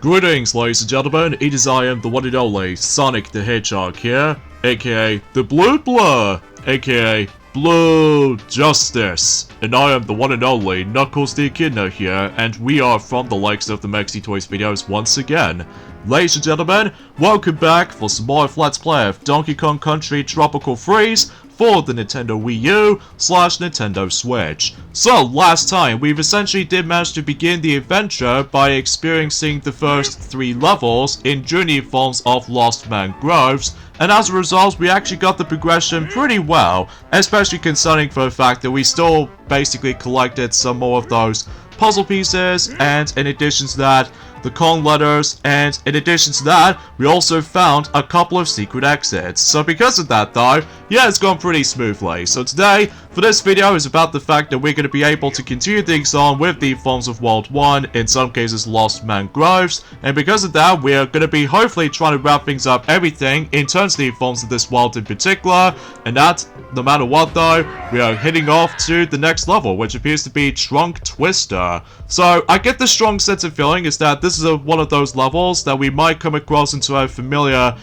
Greetings, ladies and gentlemen, it is I am the one and only Sonic the Hedgehog here, aka the Blue Blur, aka Blue Justice, and I am the one and only Knuckles the Echidna here, and we are from the likes of the Mexi Toys videos once again. Ladies and gentlemen, welcome back for some more Let's Play of Donkey Kong Country Tropical Freeze for the Nintendo Wii U / Nintendo Switch. So, last time, we've essentially did manage to begin the adventure by experiencing the first 3 levels in Journey forms of Lost Mangroves, and as a result, we actually got the progression pretty well, especially concerning for the fact that we still basically collected some more of those puzzle pieces, and in addition to that, the Kong letters, and in addition to that, we also found a couple of secret exits. So because of that though, yeah, it's gone pretty smoothly. So today, for this video, is about the fact that we're going to be able to continue things on with the forms of World 1, in some cases Lost Mangroves, and because of that, we're going to be hopefully trying to wrap things up everything in terms of the forms of this world in particular, and that, no matter what though, we are heading off to the next level, which appears to be Trunk Twister. So, I get the strong sense of feeling is that this is one of those levels that we might come across into a familiar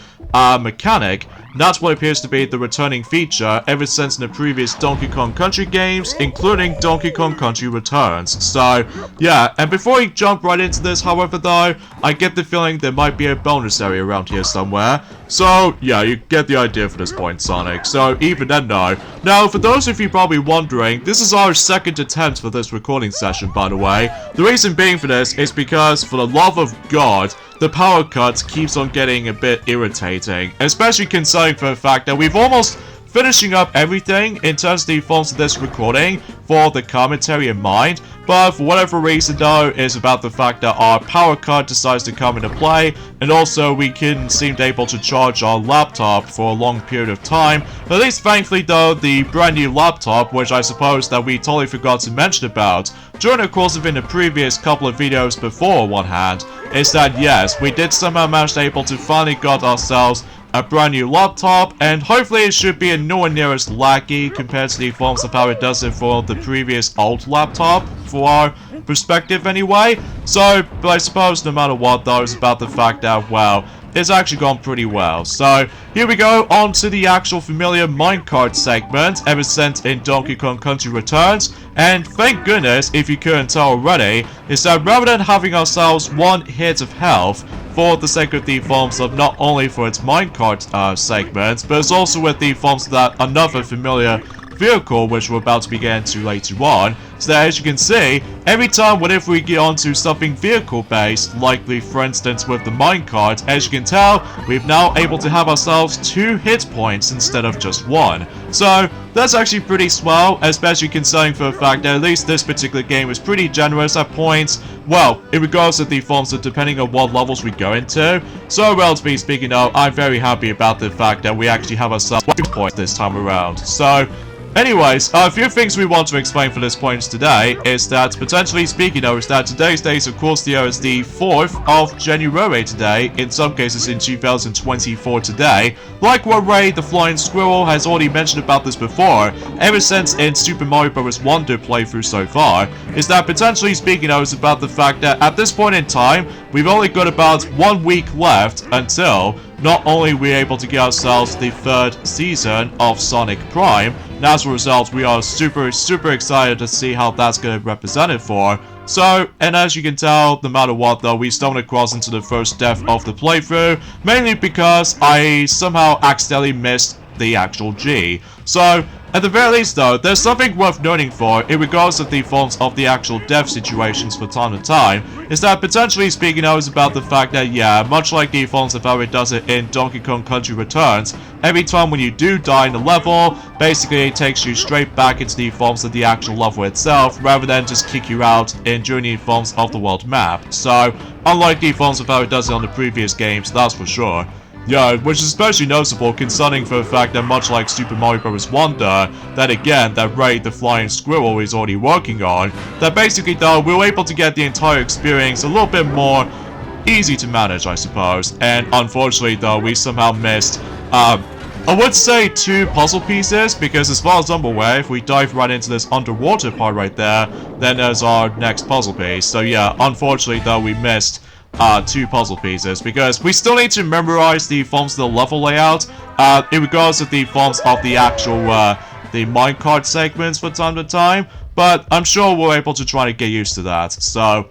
mechanic. That's what appears to be the returning feature ever since in the previous Donkey Kong Country games, including Donkey Kong Country Returns. So, yeah, and before we jump right into this, however, though, I get the feeling there might be a bonus area around here somewhere. So, yeah, you get the idea for this point, Sonic. So, even then, no. Now, for those of you probably wondering, this is our second attempt for this recording session, by the way. The reason being for this is because, for the love of God, the power cut keeps on getting a bit irritating, especially concerning for the fact that we've almost finishing up everything in terms of the forms of this recording for the commentary in mind, but for whatever reason though, is about the fact that our power cut decides to come into play, and also we can seem able to charge our laptop for a long period of time. At least thankfully though, the brand new laptop, which I suppose that we totally forgot to mention about during the course of in the previous couple of videos before one hand, is that yes, we did somehow manage to finally got ourselves a brand new laptop, and hopefully it should be nowhere near as laggy compared to the forms of how it does it for the previous old laptop, for our perspective anyway. So, but I suppose no matter what though, it's about the fact that, well, it's actually gone pretty well. So, here we go on to the actual familiar minecart segment ever since in Donkey Kong Country Returns, and thank goodness, if you couldn't tell already, is that rather than having ourselves 1 hit of health, for the sake of the forms of not only for its minecart segments, but it's also with the forms of that another familiar vehicle which we're about to be getting to later on. So that as you can see, every time whenever we get onto something vehicle based, likely for instance with the minecart, as you can tell, we've now able to have ourselves 2 hit points instead of just 1. So that's actually pretty swell, especially considering for the fact that at least this particular game is pretty generous at points. Well, in regards to the forms of depending on what levels we go into. So relatively speaking though, I'm very happy about the fact that we actually have ourselves 2 points this time around. So anyways, a few things we want to explain for this point today is that, potentially speaking though, is that today's date, of course, is the 4th of January today, in some cases in 2024 today. Like what Ray the Flying Squirrel has already mentioned about this before, ever since in Super Mario Bros. Wonder playthrough so far, is that potentially speaking though, is about the fact that at this point in time, we've only got about 1 week left until not only we're able to get ourselves the 3rd season of Sonic Prime, and as a result, we are super excited to see how that's going to be represented for. So, and as you can tell, no matter what though, we stumbled across into the first death of the playthrough, mainly because I somehow accidentally missed the actual G. So, at the very least though, there's something worth noting for, in regards to the forms of the actual death situations from time to time, is that potentially speaking though is about the fact that, yeah, much like the forms of how it does it in Donkey Kong Country Returns, every time when you do die in the level, basically it takes you straight back into the forms of the actual level itself, rather than just kick you out in during the forms of the world map. So, unlike the forms of how it does it on the previous games, that's for sure. Yeah, which is especially noticeable concerning for the fact that much like Super Mario Bros. Wonder, that again, that Ray the Flying Squirrel is already working on, that basically though, we were able to get the entire experience a little bit more easy to manage, I suppose. And unfortunately though, we somehow missed, I would say 2 puzzle pieces, because as far as I'm aware, if we dive right into this underwater part right there, then there's our next puzzle piece. So yeah, unfortunately though, we missed two puzzle pieces, because we still need to memorize the forms of the level layout, in regards to the forms of the actual, the minecart segments from time to time, but I'm sure we're able to try to get used to that, so...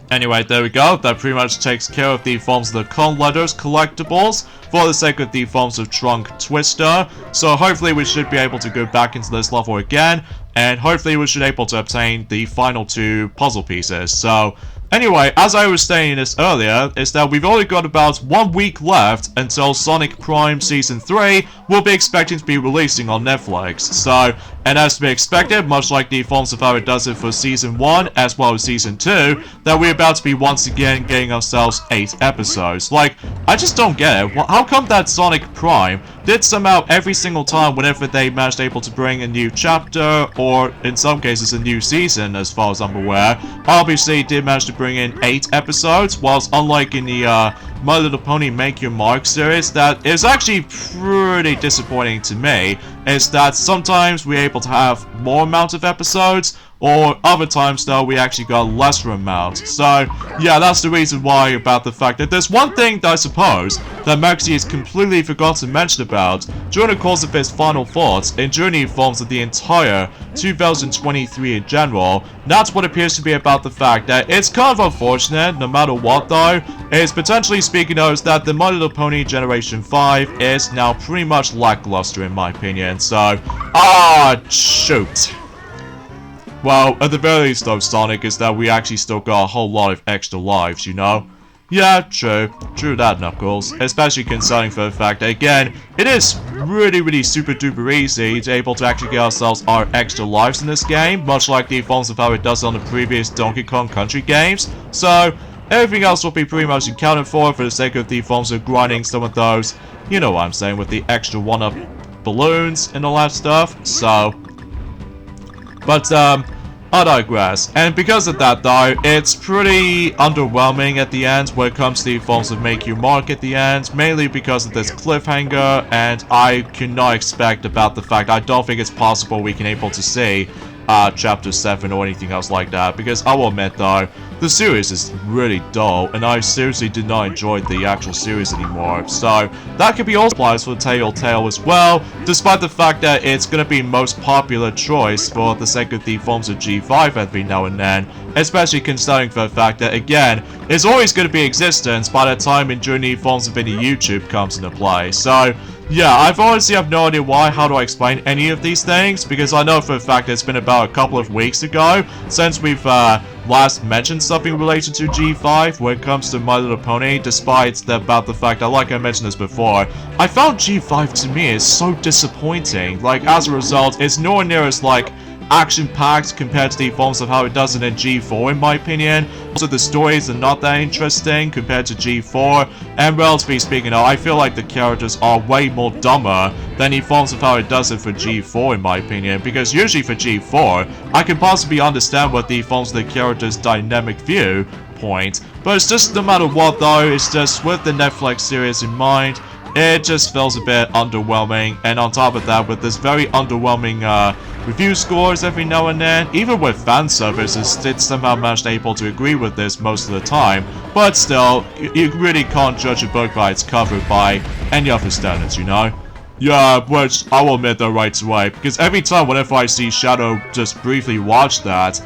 Anyway, there we go. That pretty much takes care of the forms of the con letters collectibles for the sake of the forms of trunk twister. So hopefully we should be able to go back into this level again, and hopefully we should be able to obtain the final two puzzle pieces. So anyway, as I was saying this earlier, is that we've only got about 1 week left until Sonic Prime Season 3 will be expecting to be releasing on Netflix. So, and as to be expected, much like the forms of how it does it for Season 1 as well as Season 2, that we're about to be once again getting ourselves 8 episodes. Like, I just don't get it. How come that Sonic Prime did somehow every single time whenever they managed able to bring a new chapter, or in some cases a new season as far as I'm aware, obviously did manage to bring in 8 episodes, whilst unlike in the My Little Pony Make Your Mark series, that is actually pretty disappointing to me, is that sometimes we're able to have more amount of episodes, or other times though we actually got a lesser amount. So yeah, that's the reason why about the fact that there's one thing that I suppose that Maxie has completely forgot to mention about during the course of his final thoughts in Journey forms of the entire 2023 in general. That's what appears to be about the fact that it's kind of unfortunate, no matter what though, is potentially speaking of, is that the My Little Pony Generation 5 is now pretty much lackluster in my opinion. So, shoot. Well, at the very least though, Sonic, is that we actually still got a whole lot of extra lives, you know? Yeah, true. True that, Knuckles. Especially concerning for the fact that, again, it is really super duper easy to able to actually get ourselves our extra lives in this game, much like the forms of how it does on the previous Donkey Kong Country games. So, everything else will be pretty much accounted for the sake of the forms of grinding some of those, you know what I'm saying, with the extra one-up balloons and all that stuff. So... But, I digress. And because of that, though, it's pretty underwhelming at the end when it comes to the forms of Make You Mark at the end, mainly because of this cliffhanger, and I cannot expect about the fact I don't think it's possible we can able to see Chapter 7 or anything else like that, because I will admit, though, the series is really dull, and I seriously did not enjoy the actual series anymore. So, that could be also applies for Tale as well, despite the fact that it's going to be most popular choice for the sake of the forms of G5 every now and then, especially considering for the fact that, again, it's always going to be existence by the time in Journey forms of any YouTube comes into play. So, yeah, I've honestly have no idea why, how do I explain any of these things, because I know for a fact it's been about a couple of weeks ago since we've last mentioned something related to G5 when it comes to My Little Pony, despite about the fact that, like I mentioned this before, I found G5 to me is so disappointing. Like, as a result, it's nowhere near as, like, action-packed compared to the forms of how it does it in G4 in my opinion. Also, the stories are not that interesting compared to G4, and relatively speaking, I feel like the characters are way more dumber than the forms of how it does it for G4 in my opinion, because usually for G4, I can possibly understand what the forms of the character's dynamic viewpoint, but it's just no matter what though, it's just with the Netflix series in mind, it just feels a bit underwhelming, and on top of that, with this very underwhelming review scores every now and then, even with fan services, it's somehow managed able to agree with this most of the time, but still, you really can't judge a book by its cover by any other standards, you know? Yeah, which I will admit though right away, because every time whenever I see Shadow just briefly watch that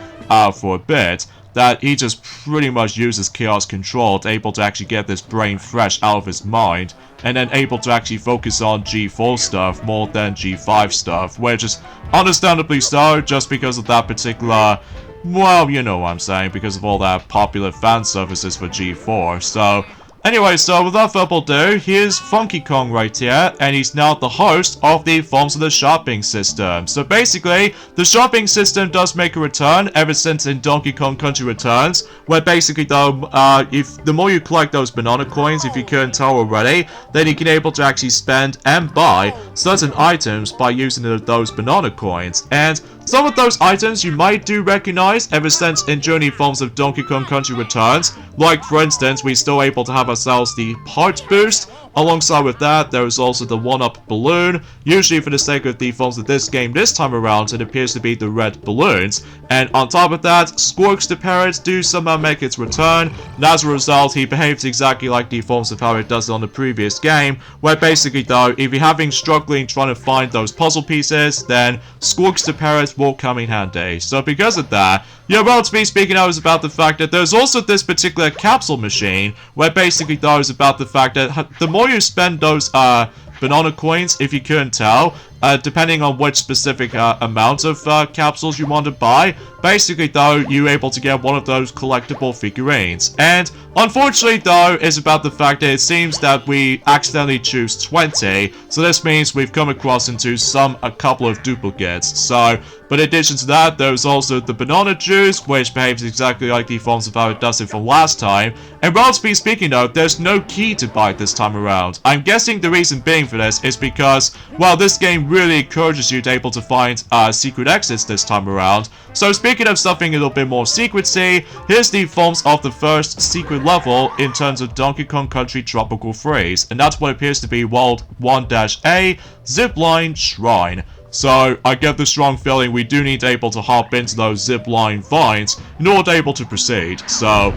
for a bit, that he just pretty much uses Chaos Control to able to actually get this brain fresh out of his mind, and then able to actually focus on G4 stuff more than G5 stuff, which is understandably so, just because of that particular, well, you know what I'm saying, because of all that popular fan services for G4, so... Anyway, so without further ado, here's Funky Kong right here, and he's now the host of the Forms of the Shopping System. So basically, the shopping system does make a return ever since in Donkey Kong Country Returns, where basically though, if the more you collect those banana coins, if you couldn't tell already, then you can able to actually spend and buy certain items by using those banana coins. And some of those items you might do recognize ever since in Journey Forms of Donkey Kong Country Returns, like for instance, we're still able to have ourselves the Heart Boost, Alongside with that, there is also the 1-up balloon. Usually for the sake of the forms of this game this time around, it appears to be the red balloons. And on top of that, Squawks the parrot do somehow make its return. And as a result, he behaves exactly like the forms of how it does on the previous game, where basically though, if you're struggling trying to find those puzzle pieces, then Squawks the parrot will come in handy. So because of that, yeah, well, to be speaking out is about the fact that there's also this particular capsule machine, where basically though is about the fact that the more you spend those banana coins, if you couldn't tell, depending on which specific amount of capsules you want to buy, basically though, you're able to get one of those collectible figurines. And unfortunately though, is about the fact that it seems that we accidentally choose 20, so this means we've come across into a couple of duplicates. So, but in addition to that, there's also the banana juice, which behaves exactly like the forms of how it does it from last time. And relatively speaking though, there's no key to buy this time around. I'm guessing the reason being for this is because, well, this game really encourages you to able to find secret exits this time around. So speaking of something a little bit more secrecy, here's the forms of the first secret level in terms of Donkey Kong Country Tropical Freeze, and that's what appears to be World 1-A Zipline Shrine. So, I get the strong feeling we do need to able to hop into those zipline vines in order to able to proceed, so...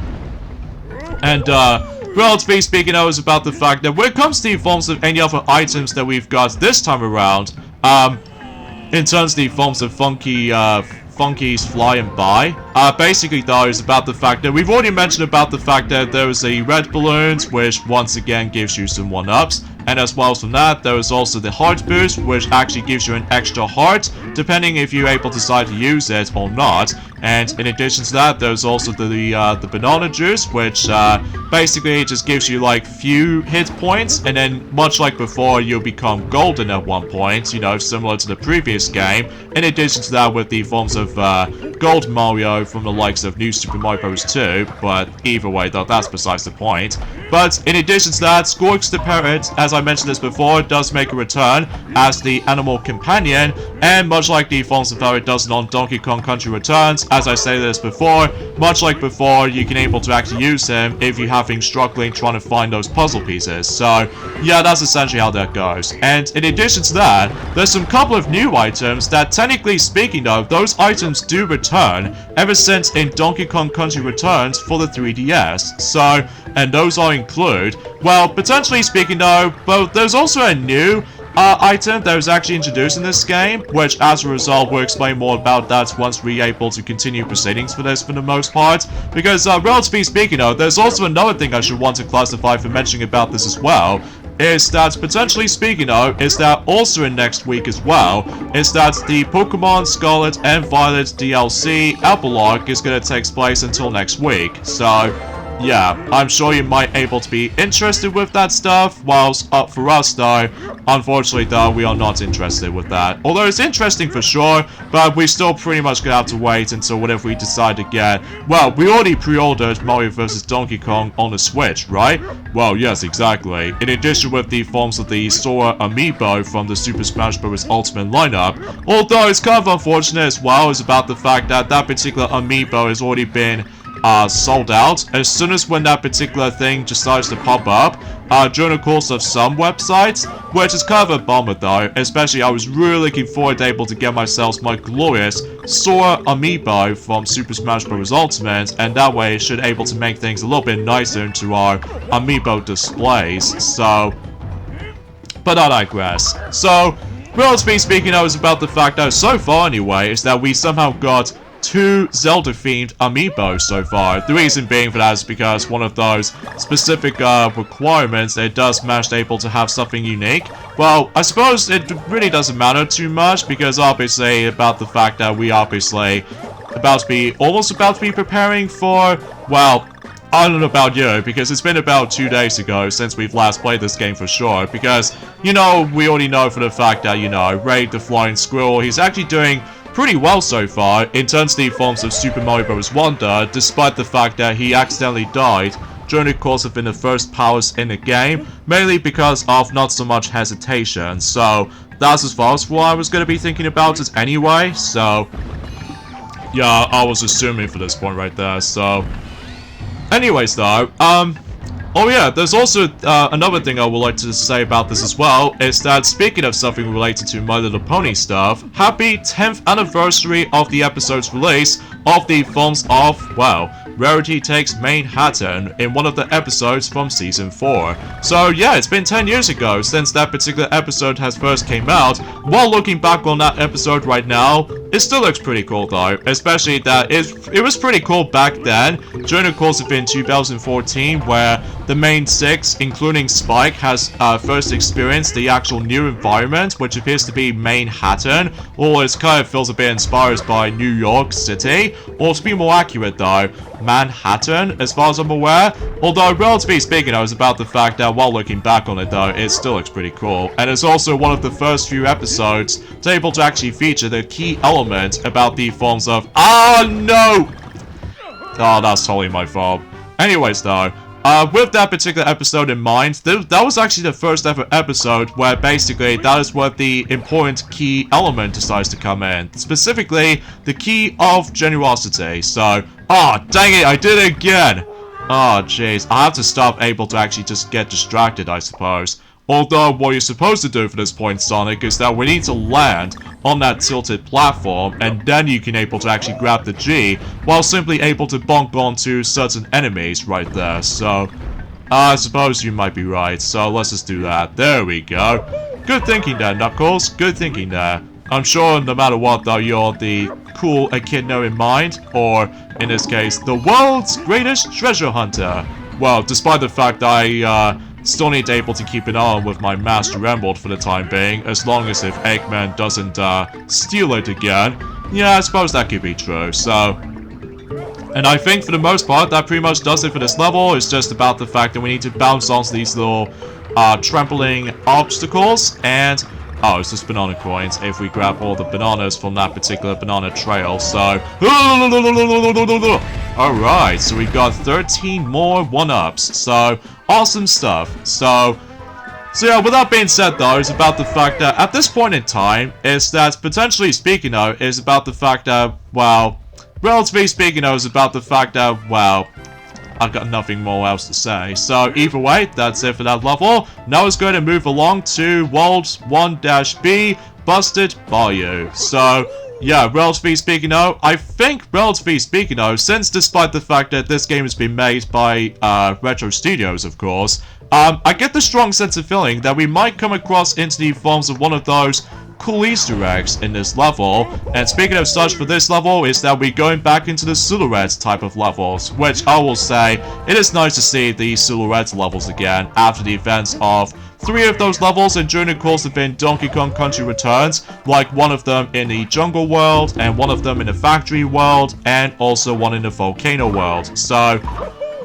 And, relatively speaking, I was about the fact that when it comes to the forms of any other items that we've got this time around, in terms of the forms of Funky's flying by. Basically though is about the fact that we've already mentioned about the fact that there is a red balloons, which once again gives you some 1-ups. And as well as from that, there is also the heart boost, which actually gives you an extra heart, depending if you're able to decide to use it or not. And in addition to that, there's also the banana juice, which basically just gives you like few hit points, and then much like before, you'll become golden at one point, you know, similar to the previous game. In addition to that, with the forms of Gold Mario from the likes of New Super Mario Bros. 2, but either way though, that's besides the point. But in addition to that, Squawks the parrot, as I mentioned this before, does make a return as the animal companion, and much like the forms of how it does on Donkey Kong Country Returns, as I said this before, much like before, you can able to actually use him if you're struggling trying to find those puzzle pieces. So yeah, that's essentially how that goes. And in addition to that, there's some couple of new items that, technically speaking though, those items do return ever since in Donkey Kong Country Returns for the 3DS. So, and those are include, well, potentially speaking though, but there's also a new item that was actually introduced in this game, which as a result we'll explain more about that once we're able to continue proceedings for this for the most part. Because relatively speaking though, there's also another thing I should want to classify for mentioning about this as well, is that potentially speaking though, is that also in next week as well, is that the Pokemon Scarlet and Violet DLC epilogue is going to take place until next week. So yeah, I'm sure you might able to be interested with that stuff, whilst for us though, unfortunately though, we are not interested with that. Although it's interesting for sure, but we still pretty much gonna have to wait until whatever we decide to get. Well, we already pre-ordered Mario vs. Donkey Kong on the Switch, right? Well, yes, exactly. In addition with the forms of the Sora amiibo from the Super Smash Bros. Ultimate lineup, although it's kind of unfortunate as well, is about the fact that that particular amiibo has already been sold out as soon as when that particular thing just starts to pop up during the course of some websites, which is kind of a bummer though, especially I was really looking forward to able to get myself my glorious Sora amiibo from Super Smash Bros. Ultimate, and that way it should able to make things a little bit nicer into our amiibo displays. So, but I digress. So, relatively speaking, I was about the fact that so far anyway, is that we somehow got 2 Zelda-themed amiibos so far. The reason being for that is because one of those specific requirements, it does manage to able to have something unique. Well, I suppose it really doesn't matter too much, because obviously about the fact that we obviously almost about to be preparing for, well, I don't know about you, because it's been about 2 days ago since we've last played this game for sure, because, you know, we already know for the fact that, you know, Raid the Flying Squirrel, he's actually doing pretty well so far in terms of the forms of Super Mario Bros. Wonder, despite the fact that he accidentally died during the course of the first powers in the game, mainly because of not so much hesitation. So that's as far as what I was going to be thinking about it anyway. So yeah, I was assuming for this point right there. So anyways though, Oh yeah, there's also another thing I would like to say about this as well, is that speaking of something related to My Little Pony stuff, happy 10th anniversary of the episode's release of the films of, well, Rarity Takes Manhattan in one of the episodes from Season 4. So yeah, it's been 10 years ago since that particular episode has first came out. While looking back on that episode right now, it still looks pretty cool though, especially that it was pretty cool back then, during the course of in 2014, where the main six, including Spike, has first experienced the actual new environment, which appears to be Manhattan, or it kind of feels a bit inspired by New York City, or to be more accurate though, Manhattan, as far as I'm aware. Although, relatively speaking, I was about the fact that while looking back on it though, it still looks pretty cool. And it's also one of the first few episodes to able to actually feature the key element about the forms of— oh no! Oh, that's totally my fault. Anyways though, with that particular episode in mind, that was actually the first ever episode where basically that is where the important key element decides to come in. Specifically, the key of generosity. So, oh dang it, I did it again! Oh jeez, I have to stop able to actually just get distracted, I suppose. Although, what you're supposed to do for this point, Sonic, is that we need to land on that tilted platform, and then you can able to actually grab the G, while simply able to bump onto certain enemies right there. So, I suppose you might be right, so let's just do that. There we go. Good thinking there, Knuckles. Good thinking there. I'm sure no matter what, though, you're the cool echidna in mind, or, in this case, the world's greatest treasure hunter. Well, despite the fact I, still need to able to keep an eye on with my Master Emerald for the time being, as long as if Eggman doesn't, steal it again. Yeah, I suppose that could be true, so... And I think for the most part, that pretty much does it for this level. It's just about the fact that we need to bounce onto these little, trampling obstacles, and... oh, it's just banana coins if we grab all the bananas from that particular banana trail, so... alright, so we got 13 more 1-ups, so... awesome stuff. So yeah, with that being said though, it's about the fact that at this point in time, is that potentially speaking though, is about the fact that, well, relatively speaking though, is about the fact that, well, I've got nothing more else to say. So either way, that's it for that level. Now it's going to move along to World 1-B, Busted Bayou. So... yeah, relatively speaking though, I think, relatively speaking though, since despite the fact that this game has been made by, Retro Studios, of course, I get the strong sense of feeling that we might come across into the forms of one of those cool Easter eggs in this level. And speaking of such for this level, is that we're going back into the Silhouette type of levels, which I will say, it is nice to see the Silhouette levels again after the events of 3 of those levels, and during the course of in Donkey Kong Country Returns, like one of them in the jungle world, and one of them in the factory world, and also one in the volcano world. So,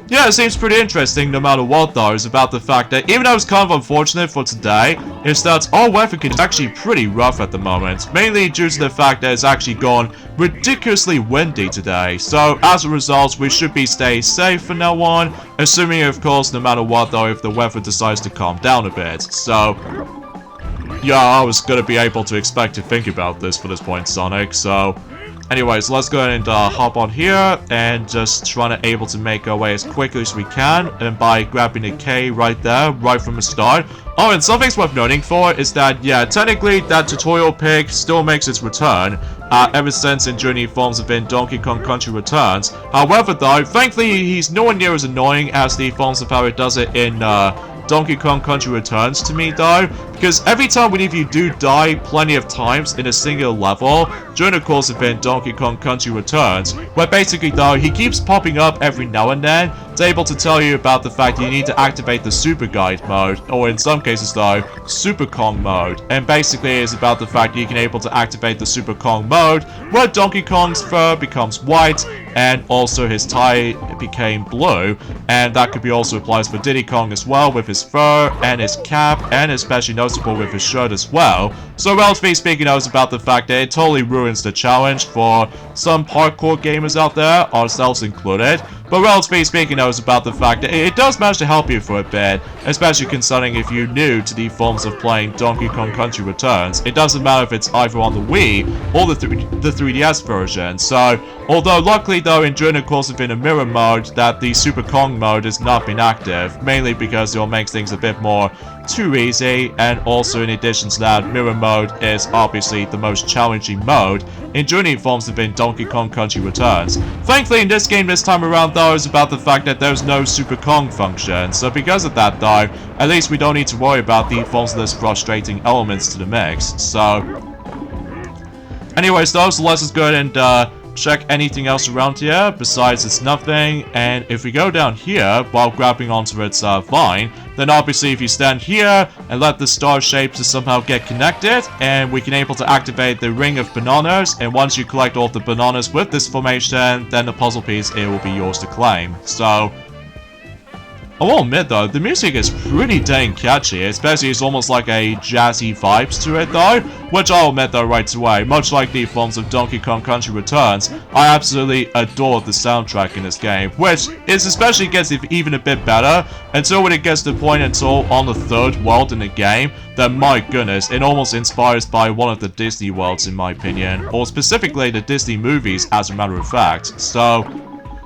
yeah, it seems pretty interesting no matter what though, is about the fact that even though it's kind of unfortunate for today, is that our weather is actually pretty rough at the moment, mainly due to the fact that it's actually gone ridiculously windy today. So as a result, we should be staying safe from now on, assuming of course no matter what though, if the weather decides to calm down a bit. So yeah, I was gonna be able to expect to think about this for this point, Sonic, so... anyways, let's go ahead and hop on here and just try to able to make our way as quickly as we can, and by grabbing the K right there, right from the start. Oh, and something's worth noting for is that, yeah, technically that tutorial pig still makes its return, ever since in Journey forms of in Donkey Kong Country Returns. However though, thankfully he's nowhere near as annoying as the forms of how it does it in, Donkey Kong Country Returns to me though, because every time whenever you do die plenty of times in a single level during the course of in Donkey Kong Country Returns, where basically though he keeps popping up every now and then to able to tell you about the fact that you need to activate the Super Guide mode, or in some cases though, Super Kong mode, and basically it's about the fact that you can able to activate the Super Kong mode where Donkey Kong's fur becomes white and also his tie became blue, and that could be also applies for Diddy Kong as well with his fur and his cap, and especially noticeable with his shirt as well. So relatively speaking, I was about the fact that it totally ruins the challenge for some parkour gamers out there, ourselves included. But relatively speaking, though, it's about the fact that it does manage to help you for a bit, especially concerning if you're new to the forms of playing Donkey Kong Country Returns. It doesn't matter if it's either on the Wii or the 3DS version. So, although luckily though, during the course of in a mirror mode, that the Super Kong mode has not been active, mainly because it'll make things a bit more too easy, and also in addition to that, mirror mode is obviously the most challenging mode in journey forms of in Donkey Kong Country Returns. Thankfully in this game this time around though is about the fact that there's no Super Kong function, so because of that though, at least we don't need to worry about the forms of those frustrating elements to the mix. So anyways though, so let's just go ahead and check anything else around here. Besides, it's nothing. And if we go down here while grabbing onto its vine, then obviously if you stand here and let the star shapes to somehow get connected, and we can able to activate the ring of bananas, and once you collect all the bananas with this formation, then the puzzle piece, it will be yours to claim. So I will admit though, the music is pretty dang catchy, especially it's almost like a jazzy vibes to it though, which I'll admit though right away, much like the forms of Donkey Kong Country Returns, I absolutely adore the soundtrack in this game, which is especially gets even a bit better until when it gets to the point until on the third world in the game, that my goodness, it almost inspires by one of the Disney worlds in my opinion, or specifically the Disney movies as a matter of fact. So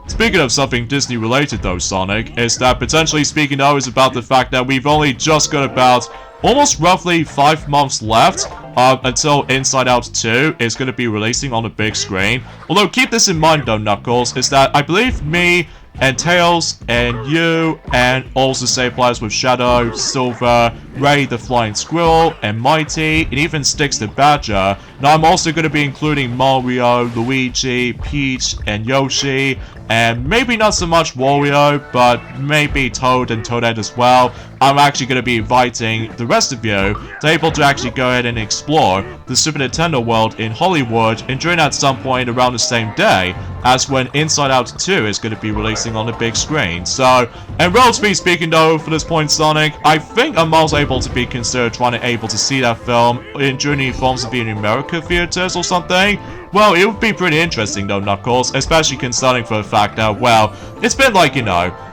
speaking of something Disney related though, Sonic, is that potentially speaking though is about the fact that we've only just got about almost roughly 5 months left until Inside Out 2 is going to be releasing on the big screen. Although keep this in mind though, Knuckles, is that I believe me and Tails and you and also say players with Shadow, Silver, Ray the Flying Squirrel, and Mighty, and even Styx the Badger. Now I'm also going to be including Mario, Luigi, Peach, and Yoshi, and maybe not so much Wario, but maybe Toad and Toadette as well. I'm actually going to be inviting the rest of you to able to actually go ahead and explore the Super Nintendo world in Hollywood, and during at some point around the same day as when Inside Out 2 is going to be releasing on the big screen. So, and relatively speaking though, for this point Sonic, I think I'm also able to be considered trying to able to see that film in during forms of being in America theaters or something. Well, it would be pretty interesting though, Knuckles, especially concerning for the fact that, well, it's been like,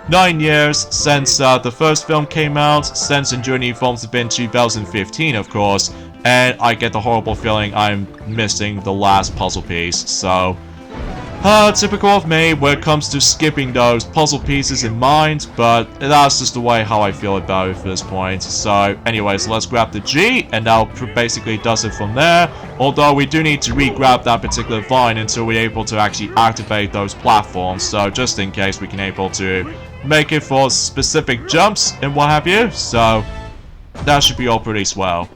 9 years since the first film came out, since in Journey Films have been 2015, of course, and I get the horrible feeling I'm missing the last puzzle piece, so typical of me when it comes to skipping those puzzle pieces in mind, but that's just the way how I feel about it for this point. So anyways, let's grab the G, and that basically does it from there, although we do need to re-grab that particular vine until we're able to actually activate those platforms, so just in case we can able to make it for specific jumps and what have you, so that should be all pretty swell.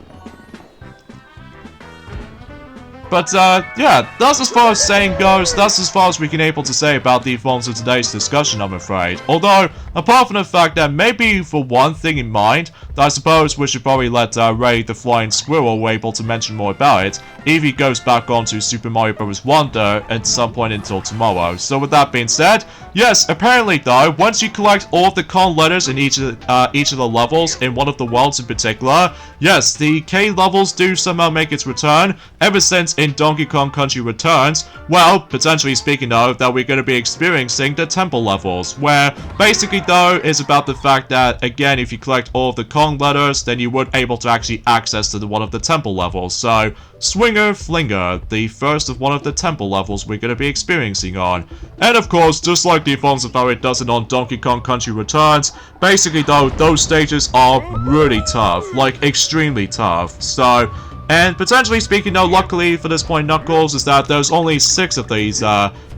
But, yeah, that's as far as saying goes, that's as far as we can able to say about the forms of today's discussion, I'm afraid. Although, apart from the fact that maybe for one thing in mind, I suppose we should probably let Ray the Flying Squirrel able to mention more about it if he goes back onto Super Mario Bros. Wonder at some point until tomorrow. So with that being said, yes, apparently though, once you collect all of the Kong letters in each of the levels, in one of the worlds in particular, yes, the K levels do somehow make its return, ever since in Donkey Kong Country Returns, well, potentially speaking though, that we're going to be experiencing the temple levels, where basically though, is about the fact that, again, if you collect all of the Kong letters, then you would able to actually access to one of the temple levels. So, Swinger Flinger, the first of one of the temple levels we're going to be experiencing on. And of course, just like the forms of how it does it on Donkey Kong Country Returns, basically though, those stages are really tough, like extremely tough. So, and potentially speaking though, luckily for this point, Knuckles, is that there's only 6 of these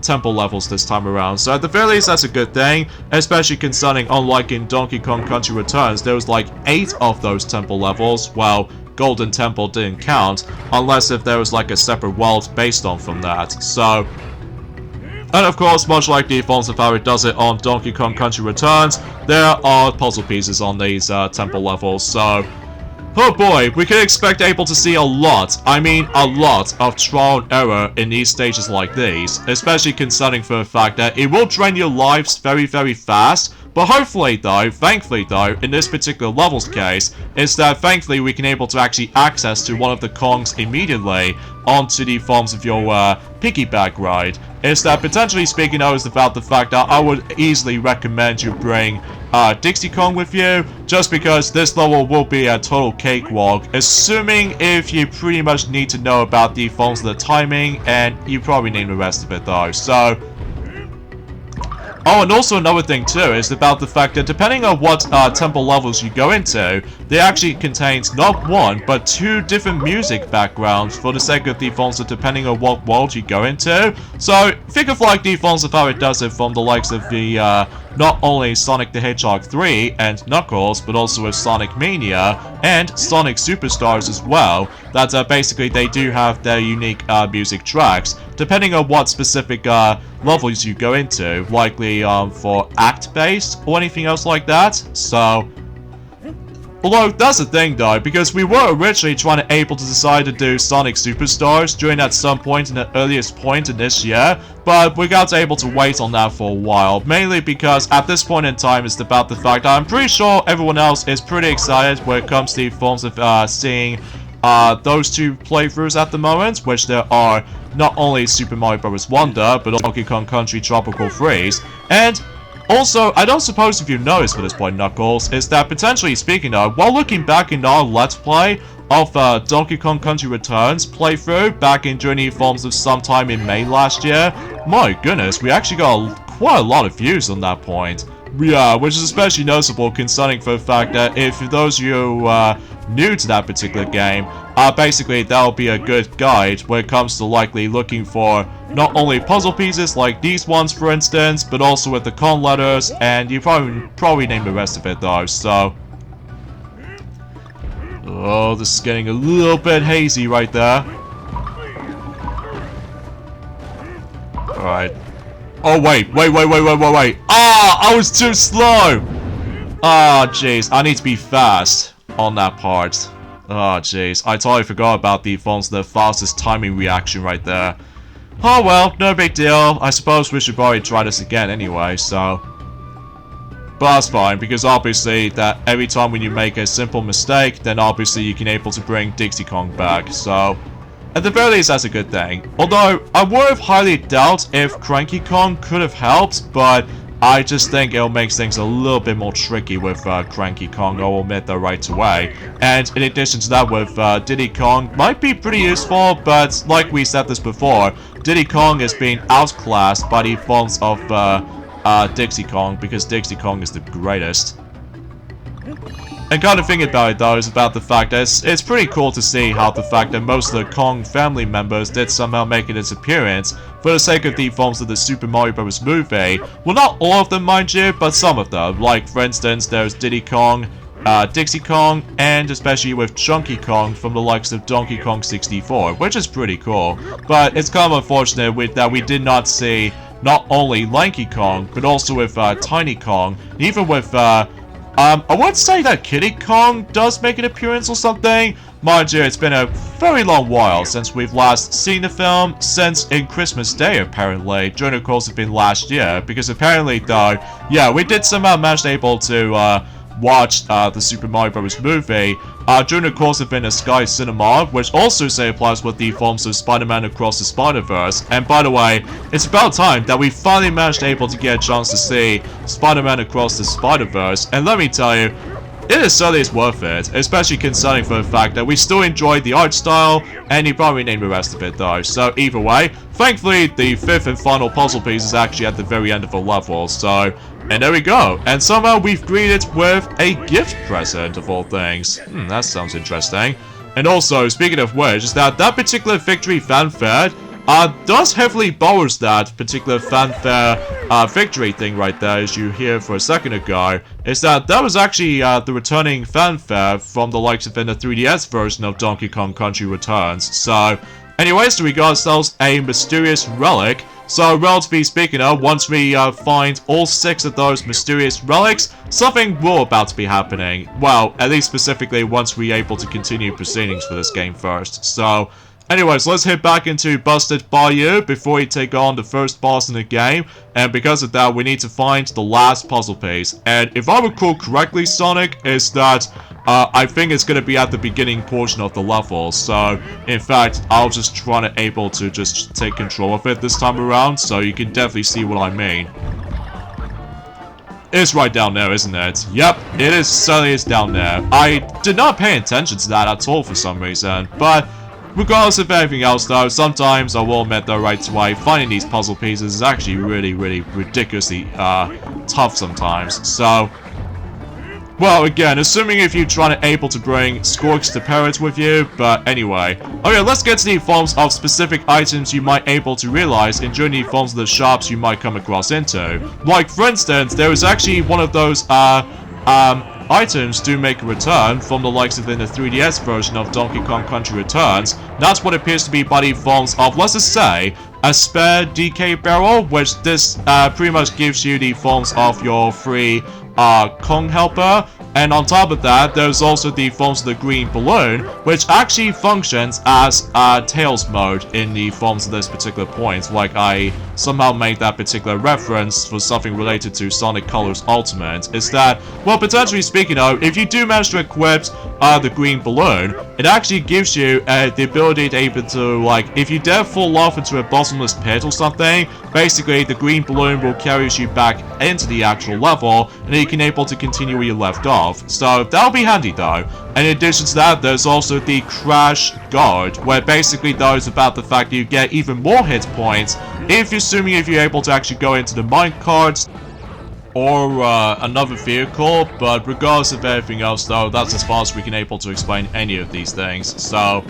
temple levels this time around. So at the very least, that's a good thing, especially concerning, unlike in Donkey Kong Country Returns, there was like 8 of those temple levels. Well, Golden Temple didn't count, unless if there was like a separate world based on from that. So, and of course, much like the forms of how it does it on Donkey Kong Country Returns, there are puzzle pieces on these temple levels. So, oh boy, we can expect able to see a lot, I mean a lot, of trial and error in these stages like these, especially concerning for the fact that it will drain your lives very, very fast, But hopefully though, thankfully though, in this particular level's case, is that thankfully we can able to actually access to one of the Kongs immediately onto the forms of your piggyback ride. Is that potentially speaking though is about the fact that I would easily recommend you bring Dixie Kong with you, just because this level will be a total cakewalk, assuming if you pretty much need to know about the forms of the timing, and you probably need the rest of it though, so... Oh, and also another thing too is about the fact that depending on what temple levels you go into, they actually contains not one, but two different music backgrounds for the sake of the forms of depending on what world you go into. So, think of like the forms of how it does it from the likes of the, not only Sonic the Hedgehog 3 and Knuckles, but also with Sonic Mania and Sonic Superstars as well, that basically they do have their unique music tracks, depending on what specific levels you go into, likely for act-based or anything else like that. So, although that's the thing though, because we were originally trying to able to decide to do Sonic Superstars during at some point in the earliest point in this year, but we got able to wait on that for a while, mainly because at this point in time it's about the fact that I'm pretty sure everyone else is pretty excited when it comes to the forms of seeing those two playthroughs at the moment, which there are not only Super Mario Bros. Wonder, but Donkey Kong Country Tropical Freeze, and also, I don't suppose if you've noticed for this point, Knuckles, is that potentially speaking of, while looking back in our Let's Play of Donkey Kong Country Returns playthrough back in Journey Forms of sometime in May last year, my goodness, we actually got quite a lot of views on that point. Yeah, which is especially noticeable concerning for the fact that if those of you who are new to that particular game, basically that'll be a good guide when it comes to likely looking for not only puzzle pieces like these ones for instance, but also with the con letters, and you probably name the rest of it though, so... Oh, this is getting a little bit hazy right there. Alright. Oh, wait. Ah, I was too slow! Ah, jeez. I need to be fast on that part. Ah, jeez. I totally forgot about the forms of the fastest timing reaction right there. Oh, well, no big deal. I suppose we should probably try this again anyway, so... But that's fine, because obviously that every time when you make a simple mistake, then obviously you can able to bring Dixie Kong back, so... At the very least, that's a good thing. Although, I would have highly doubt if Cranky Kong could have helped, but I just think it'll make things a little bit more tricky with Cranky Kong, I'll admit that right away. And in addition to that, with Diddy Kong, might be pretty useful, but like we said this before, Diddy Kong is being outclassed by the forms of Dixie Kong, because Dixie Kong is the greatest. And kind of thinking about it though is about the fact that it's pretty cool to see how the fact that most of the Kong family members did somehow make its appearance for the sake of the forms of the Super Mario Bros. Movie. Well, not all of them mind you, but some of them. Like for instance, there's Diddy Kong, Dixie Kong, and especially with Chunky Kong from the likes of Donkey Kong 64, which is pretty cool. But it's kind of unfortunate that we did not see not only Lanky Kong, but also with Tiny Kong, even with I would say that Kiddy Kong does make an appearance or something. Mind you, it's been a very long while since we've last seen the film, since in Christmas Day apparently, during the course of been last year, because apparently though, yeah, we did somehow manage able to watch the Super Mario Bros. Movie during the course of in a Sky Cinema, which also say applies with the forms of Spider-Man Across the Spider-Verse. And by the way, it's about time that we finally managed able to get a chance to see Spider-Man Across the Spider-Verse, and let me tell you, it is certainly worth it, especially concerning for the fact that we still enjoyed the art style, and you probably named the rest of it though. So either way, thankfully the fifth and final puzzle piece is actually at the very end of the level, so... And there we go, and somehow we've greeted with a gift present of all things. That sounds interesting. And also, speaking of which, is that particular victory fanfare does heavily borrows that particular fanfare victory thing right there, as you hear for a second ago, is that was actually the returning fanfare from the likes of in the 3DS version of Donkey Kong Country Returns. So, anyways, we got ourselves a mysterious relic. So, relatively speaking, once we find all 6 of those mysterious relics, something will about to be happening. Well, at least specifically once we're able to continue proceedings for this game first. So, Anyways, let's head back into Busted Bayou before we take on the first boss in the game. And because of that, we need to find the last puzzle piece. And if I recall correctly, Sonic, is that I think it's going to be at the beginning portion of the level. So, in fact, I'll just try to able to just take control of it this time around. So you can definitely see what I mean. It's right down there, isn't it? Yep, it is certainly is down there. I did not pay attention to that at all for some reason. But regardless of anything else though, sometimes I will admit though right away, finding these puzzle pieces is actually really ridiculously tough sometimes. So, well, again, assuming if you're trying to able to bring Scorx the Parrot with you, but anyway. Okay, let's get to the forms of specific items you might able to realize in journey forms of the shops you might come across into. Like, for instance, there is actually one of those, items do make a return from the likes of in the 3DS version of Donkey Kong Country Returns. That's what appears to be by the forms of, let's just say, a spare DK barrel, which this pretty much gives you the forms of your free Kong helper. And on top of that, there's also the forms of the green balloon, which actually functions as Tails mode in the forms of this particular point. Like I somehow made that particular reference for something related to Sonic Colors Ultimate. Is that, well, potentially speaking though, if you do manage to equip the green balloon, it actually gives you the ability to able to, like, if you dare fall off into a bottomless pit or something, basically the green balloon will carry you back into the actual level, and then you can able to continue where you left off. So that'll be handy though. And in addition to that, there's also the Crash Guard, where basically though it's about the fact that you get even more hit points if you're able to actually go into the minecarts or another vehicle. But regardless of everything else though, that's as far as we can able to explain any of these things. So,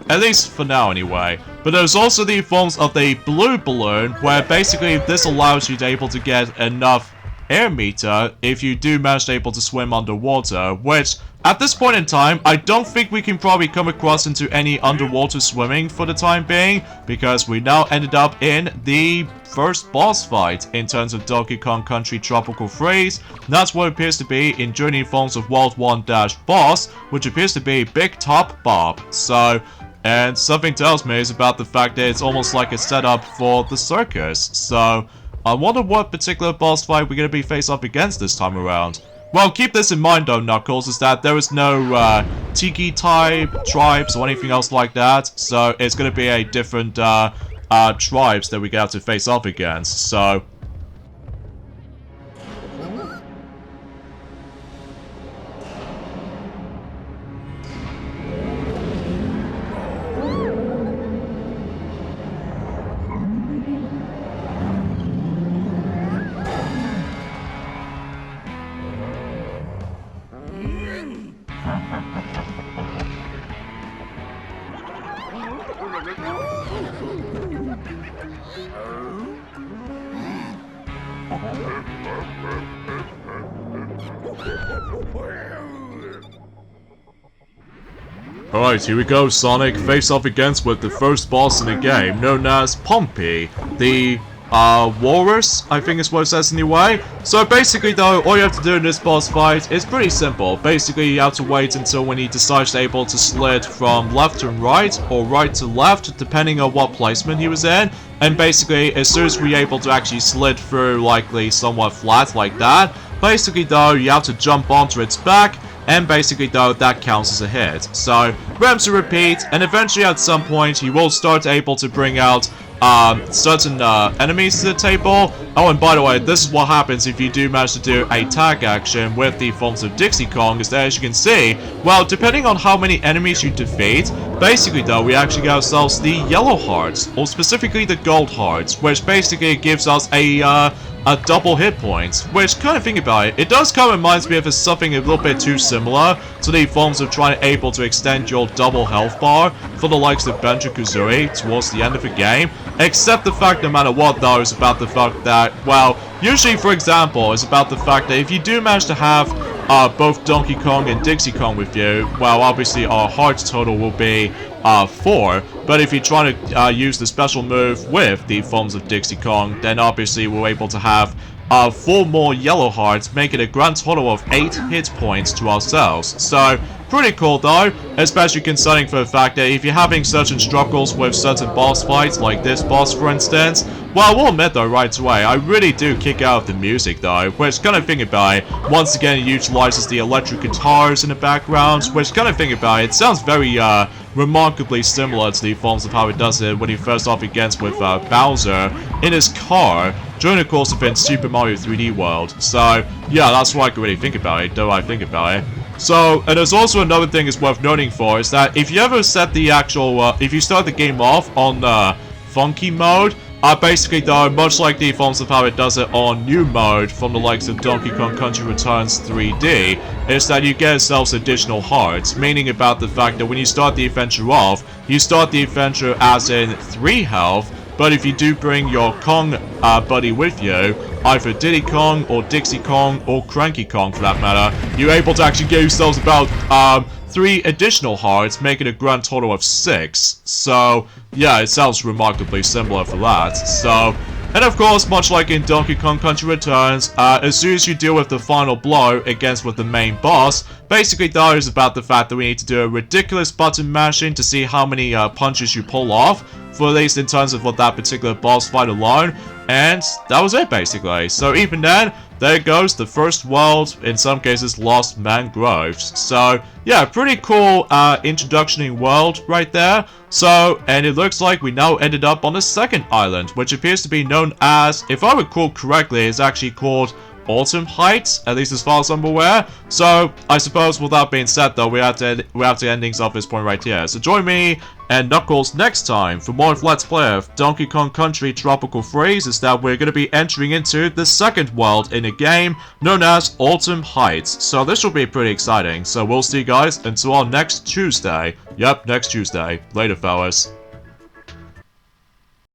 at least for now anyway. But there's also the forms of the blue balloon, where basically this allows you to able to get enough air meter if you do manage to able to swim underwater, which at this point in time I don't think we can probably come across into any underwater swimming for the time being, because we now ended up in the first boss fight in terms of Donkey Kong Country Tropical Freeze. That's what it appears to be in Journey Forms of World 1-Boss, which appears to be Big Top Bob. So, and something tells me is about the fact that it's almost like a setup for the circus. So I wonder what particular boss fight we're going to be faced up against this time around. Well, keep this in mind though, Knuckles, is that there is no Tiki type tribes or anything else like that. So it's going to be a different tribes that we have to face off against. So alright, here we go, Sonic. Face off against with the first boss in the game, known as Pompey, the walrus, I think is what it says anyway. So basically though, all you have to do in this boss fight is pretty simple. Basically, you have to wait until when he decides to able to slid from left to right, or right to left, depending on what placement he was in. And basically, as soon as we're able to actually slid through, likely somewhat flat like that, basically though, you have to jump onto its back, and basically though, that counts as a hit. So, rinse to repeat, and eventually at some point, you will start able to bring out certain enemies to the table. Oh, and by the way, this is what happens if you do manage to do a tag action with the forms of Dixie Kong, is that as you can see, well, depending on how many enemies you defeat, basically though, we actually get ourselves the yellow hearts, or specifically the gold hearts, which basically gives us a double hit points, which, kind of think about it, it does kind of reminds me of something a little bit too similar to the forms of trying to able to extend your double health bar for the likes of Banjo-Kazooie towards the end of the game, except the fact, no matter what though, is about the fact that, well, usually, for example, is about the fact that if you do manage to have both Donkey Kong and Dixie Kong with you, well, obviously our hearts total will be 4, but if you're trying to use the special move with the forms of Dixie Kong, then obviously we're able to have 4 more yellow hearts, making a grand total of 8 hit points to ourselves. So pretty cool though, especially concerning for the fact that if you're having certain struggles with certain boss fights, like this boss for instance, well, I will admit though right away, I really do kick out the music though, which kind of thing about it, once again it utilizes the electric guitars in the background, which kind of thing about it, sounds very remarkably similar to the forms of how it does it when he first off against with Bowser in his car during the course of in Super Mario 3D World. So yeah, that's what I can really think about it, though I think about it. So, and there's also another thing is worth noting for, is that if you ever set the actual, if you start the game off on funky mode, basically though, much like the forms of how it does it on new mode from the likes of Donkey Kong Country Returns 3D, is that you get yourselves additional hearts, meaning about the fact that when you start the adventure off, you start the adventure as in 3 health, but if you do bring your Kong buddy with you, either Diddy Kong or Dixie Kong or Cranky Kong for that matter, you're able to actually get yourselves about 3 additional hearts, making a grand total of 6. So, yeah, it sounds remarkably similar for that. So, and of course, much like in Donkey Kong Country Returns, as soon as you deal with the final blow against with the main boss, basically that is about the fact that we need to do a ridiculous button mashing to see how many punches you pull off, for at least in terms of what that particular boss fight alone, and that was it basically. So even then, there goes the first world, in some cases lost Mangroves. So yeah, pretty cool introductioning world right there. So, and it looks like we now ended up on the second island, which appears to be known as, if I recall correctly, it's actually called Autumn Heights, at least as far as I'm aware. So, I suppose with that being said though, we have to end things off this point right here. So join me and Knuckles next time for more of Let's Play of Donkey Kong Country Tropical Freeze, is that we're going to be entering into the second world in a game known as Autumn Heights. So this will be pretty exciting. So we'll see you guys until our next Tuesday. Yep, next Tuesday. Later, fellas.